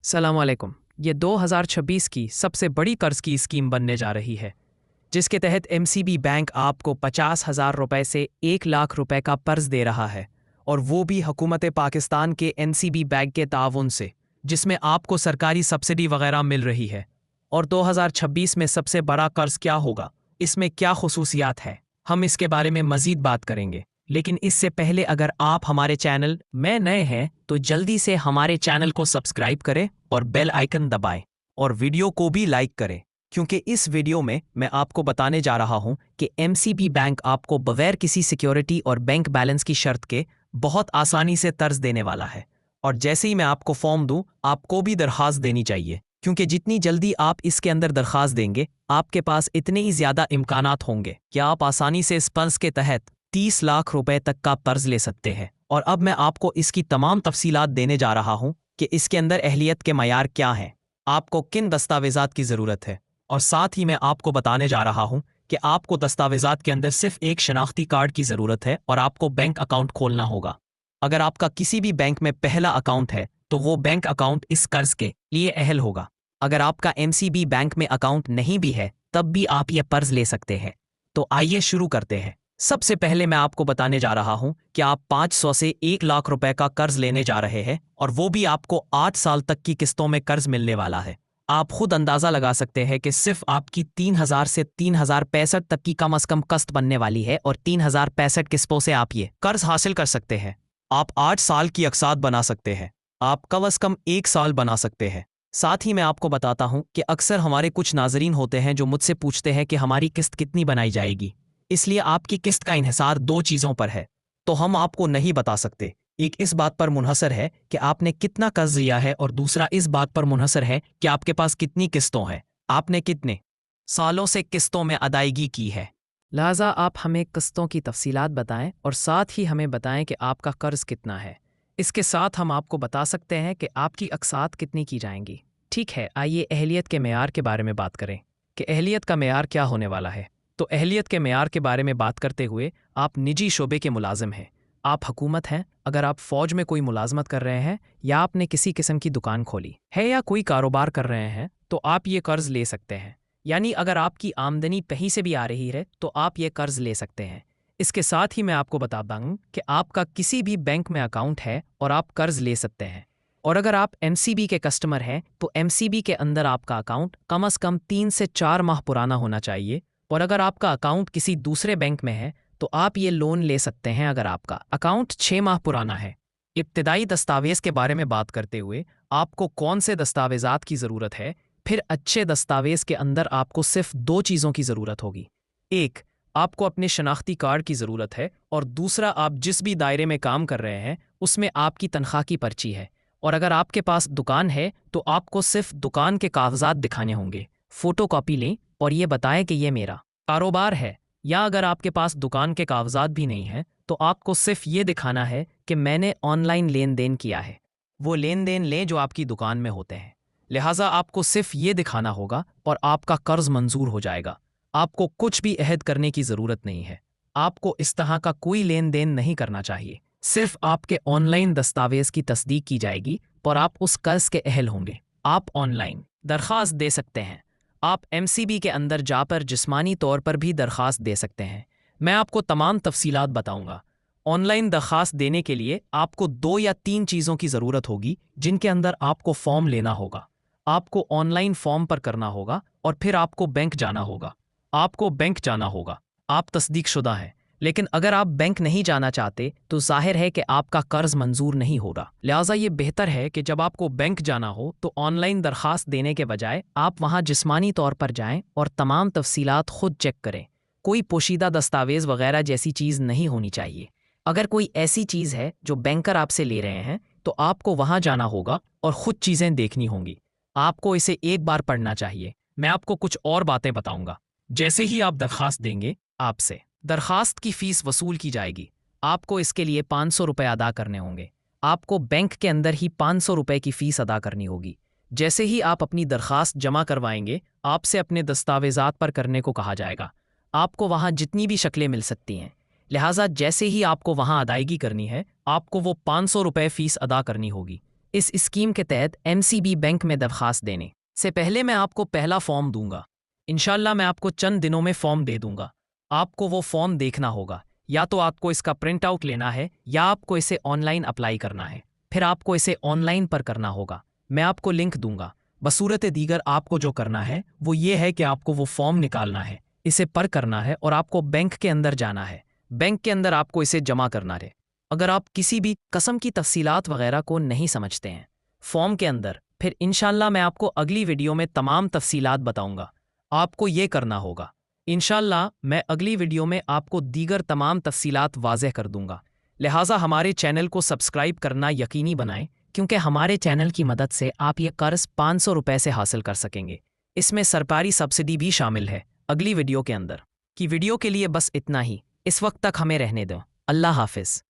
सलाम वालेकुम। ये 2026 की सबसे बड़ी कर्ज की स्कीम बनने जा रही है, जिसके तहत एमसीबी बैंक आपको 50,000 रुपए से 1 लाख रुपए का कर्ज दे रहा है, और वो भी हुकूमत पाकिस्तान के एनसीबी बैंक के ताउन से, जिसमें आपको सरकारी सब्सिडी वगैरह मिल रही है। और 2026 में सबसे बड़ा कर्ज क्या होगा, इसमें क्या खुसूसियात है, हम इसके बारे में मजीद बात करेंगे। लेकिन इससे पहले अगर आप हमारे चैनल में नए हैं तो जल्दी से हमारे चैनल को सब्सक्राइब करें और बेल आइकन दबाएं, और वीडियो को भी लाइक करें, क्योंकि इस वीडियो में मैं आपको बताने जा रहा हूं कि एमसीबी बैंक आपको बगैर किसी सिक्योरिटी और बैंक बैलेंस की शर्त के बहुत आसानी से कर्ज देने वाला है। और जैसे ही मैं आपको फॉर्म दूं, आपको भी दरख्वास्त देनी चाहिए, क्योंकि जितनी जल्दी आप इसके अंदर दरख्वास्त देंगे, आपके पास इतने ही ज्यादा इम्कानात होंगे कि आप आसानी से इस कर्ज के तहत 30 लाख रुपए तक का कर्ज ले सकते हैं। और अब मैं आपको इसकी तमाम तफसीलात देने जा रहा हूं कि इसके अंदर अहलियत के मयार क्या हैं, आपको किन दस्तावेजात की ज़रूरत है, और साथ ही मैं आपको बताने जा रहा हूं कि आपको दस्तावेजात के अंदर सिर्फ एक शनाख्ती कार्ड की ज़रूरत है और आपको बैंक अकाउंट खोलना होगा। अगर आपका किसी भी बैंक में पहला अकाउंट है तो वो बैंक अकाउंट इस कर्ज के लिए अहल होगा। अगर आपका एमसीबी बैंक में अकाउंट नहीं भी है तब भी आप ये कर्ज ले सकते हैं। तो आइए शुरू करते हैं। सबसे पहले मैं आपको बताने जा रहा हूं कि आप 500 से 1 लाख रुपए का कर्ज लेने जा रहे हैं, और वो भी आपको 8 साल तक की किस्तों में कर्ज मिलने वाला है। आप खुद अंदाजा लगा सकते हैं कि सिर्फ आपकी 3,000 से 3,065 तक की कम से कम किस्त बनने वाली है, और 3,065 किस्तों से आप ये कर्ज हासिल कर सकते हैं। आप 8 साल की अकसात बना सकते हैं, आप कम से कम 1 साल बना सकते हैं। साथ ही मैं आपको बताता हूं कि अक्सर हमारे कुछ नाजरीन होते हैं जो मुझसे पूछते हैं कि हमारी किस्त कितनी बनाई जाएगी, इसलिए आपकी किस्त का इन्हिसार दो चीज़ों पर है, तो हम आपको नहीं बता सकते। एक इस बात पर मुनहसर है कि आपने कितना कर्ज लिया है, और दूसरा इस बात पर मुनहसर है कि आपके पास कितनी किस्तों हैं, आपने कितने सालों से किस्तों में अदायगी की है। लिहाजा आप हमें किस्तों की तफसीलात बताएं, और साथ ही हमें बताएं कि आपका कर्ज कितना है। इसके साथ हम आपको बता सकते हैं कि आपकी अकसात कितनी की जाएंगी। ठीक है, आइए अहलियत के मेयार के बारे में बात करें कि अहलियत का मेयार क्या होने वाला है। तो अहलियत के मेयार के बारे में बात करते हुए, आप निजी शोबे के मुलाजिम हैं, आप हुकूमत हैं, अगर आप फ़ौज में कोई मुलाजमत कर रहे हैं, या आपने किसी किस्म की दुकान खोली है, या कोई कारोबार कर रहे हैं, तो आप ये कर्ज ले सकते हैं। यानी अगर आपकी आमदनी कहीं से भी आ रही है तो आप ये कर्ज ले सकते हैं। इसके साथ ही मैं आपको बता दूं कि आपका किसी भी बैंक में अकाउंट है और आप कर्ज ले सकते हैं। और अगर आप एमसीबी के कस्टमर हैं तो एमसीबी के अंदर आपका अकाउंट कम से कम 3 से 4 माह पुराना होना चाहिए। और अगर आपका अकाउंट किसी दूसरे बैंक में है तो आप ये लोन ले सकते हैं अगर आपका अकाउंट 6 माह पुराना है। इब्तिदाई दस्तावेज़ के बारे में बात करते हुए, आपको कौन से दस्तावेज़ात की ज़रूरत है। फिर अच्छे दस्तावेज़ के अंदर आपको सिर्फ दो चीज़ों की ज़रूरत होगी। एक, आपको अपने शनाख्ती कार्ड की ज़रूरत है, और दूसरा, आप जिस भी दायरे में काम कर रहे हैं उसमें आपकी तनख्वाह की पर्ची है। और अगर आपके पास दुकान है तो आपको सिर्फ दुकान के कागजात दिखाने होंगे। फ़ोटो कॉपी लें और ये बताएं कि ये मेरा कारोबार है। या अगर आपके पास दुकान के कागजात भी नहीं हैं तो आपको सिर्फ ये दिखाना है कि मैंने ऑनलाइन लेन देन किया है। वो लेन देन लें जो आपकी दुकान में होते हैं। लिहाजा आपको सिर्फ ये दिखाना होगा और आपका कर्ज मंजूर हो जाएगा। आपको कुछ भी अहद करने की ज़रूरत नहीं है। आपको इस तरह का कोई लेन देन नहीं करना चाहिए। सिर्फ आपके ऑनलाइन दस्तावेज़ की तस्दीक की जाएगी और आप उस कर्ज के अहल होंगे। आप ऑनलाइन दरख्वास्त दे सकते हैं। आप एमसीबी के अंदर जाकर जिस्मानी तौर पर भी दरख्वास्त दे सकते हैं। मैं आपको तमाम तफसीलात बताऊंगा। ऑनलाइन दरख्वास्त देने के लिए आपको 2 या 3 चीज़ों की ज़रूरत होगी, जिनके अंदर आपको फॉर्म लेना होगा। आपको ऑनलाइन फॉर्म पर करना होगा, और फिर आपको बैंक जाना होगा। आपको बैंक जाना होगा। आप तस्दीक शुदा हैं, लेकिन अगर आप बैंक नहीं जाना चाहते तो जाहिर है कि आपका कर्ज मंजूर नहीं होगा। लिहाजा ये बेहतर है कि जब आपको बैंक जाना हो तो ऑनलाइन दरख्वास्त देने के बजाय आप वहाँ जिस्मानी तौर पर जाएं और तमाम तफसीलात खुद चेक करें। कोई पोशीदा दस्तावेज़ वगैरह जैसी चीज़ नहीं होनी चाहिए। अगर कोई ऐसी चीज़ है जो बैंकर आपसे ले रहे हैं तो आपको वहाँ जाना होगा और ख़ुद चीज़ें देखनी होंगी। आपको इसे एक बार पढ़ना चाहिए। मैं आपको कुछ और बातें बताऊंगा। जैसे ही आप दरख्वास्त देंगे, आपसे दरख्वास्त की फ़ीस वसूल की जाएगी। आपको इसके लिए 500 रुपये अदा करने होंगे। आपको बैंक के अंदर ही 500 रुपये की फ़ीस अदा करनी होगी। जैसे ही आप अपनी दरख्वास्त जमा करवाएंगे, आपसे अपने दस्तावेज़ात पर करने को कहा जाएगा। आपको वहाँ जितनी भी शक्लें मिल सकती हैं। लिहाजा जैसे ही आपको वहाँ अदायगी करनी है, आपको वो 500 रुपये फ़ीस अदा करनी होगी। इस स्कीम के तहत एमसीबी बैंक में दरखास्त देने से पहले मैं आपको पहला फॉर्म दूंगा। इंशाल्लाह मैं आपको चंद दिनों में फॉर्म दे दूंगा। आपको वो फॉर्म देखना होगा, या तो आपको इसका प्रिंट आउट लेना है या आपको इसे ऑनलाइन अप्लाई करना है। फिर आपको इसे ऑनलाइन पर करना होगा। मैं आपको लिंक दूंगा। बसूरत दीगर आपको जो करना है वो ये है कि आपको वो फॉर्म निकालना है, इसे पर करना है और आपको बैंक के अंदर जाना है। बैंक के अंदर आपको इसे जमा करना है। अगर आप किसी भी कसम की तफसीलात वगैरह को नहीं समझते हैं फॉर्म के अंदर, फिर इंशाल्लाह मैं आपको अगली वीडियो में तमाम तफसीलात बताऊंगा। आपको ये करना होगा। इंशाल्लाह मैं अगली वीडियो में आपको दीगर तमाम तफसीलात वाज़ेह कर दूंगा। लिहाजा हमारे चैनल को सब्सक्राइब करना यकीनी बनाएं, क्योंकि हमारे चैनल की मदद से आप ये कर्ज 500 रुपए से हासिल कर सकेंगे। इसमें सरकारी सब्सिडी भी शामिल है अगली वीडियो के अंदर। की वीडियो के लिए बस इतना ही। इस वक्त तक हमें रहने दो। अल्लाह हाफिज़।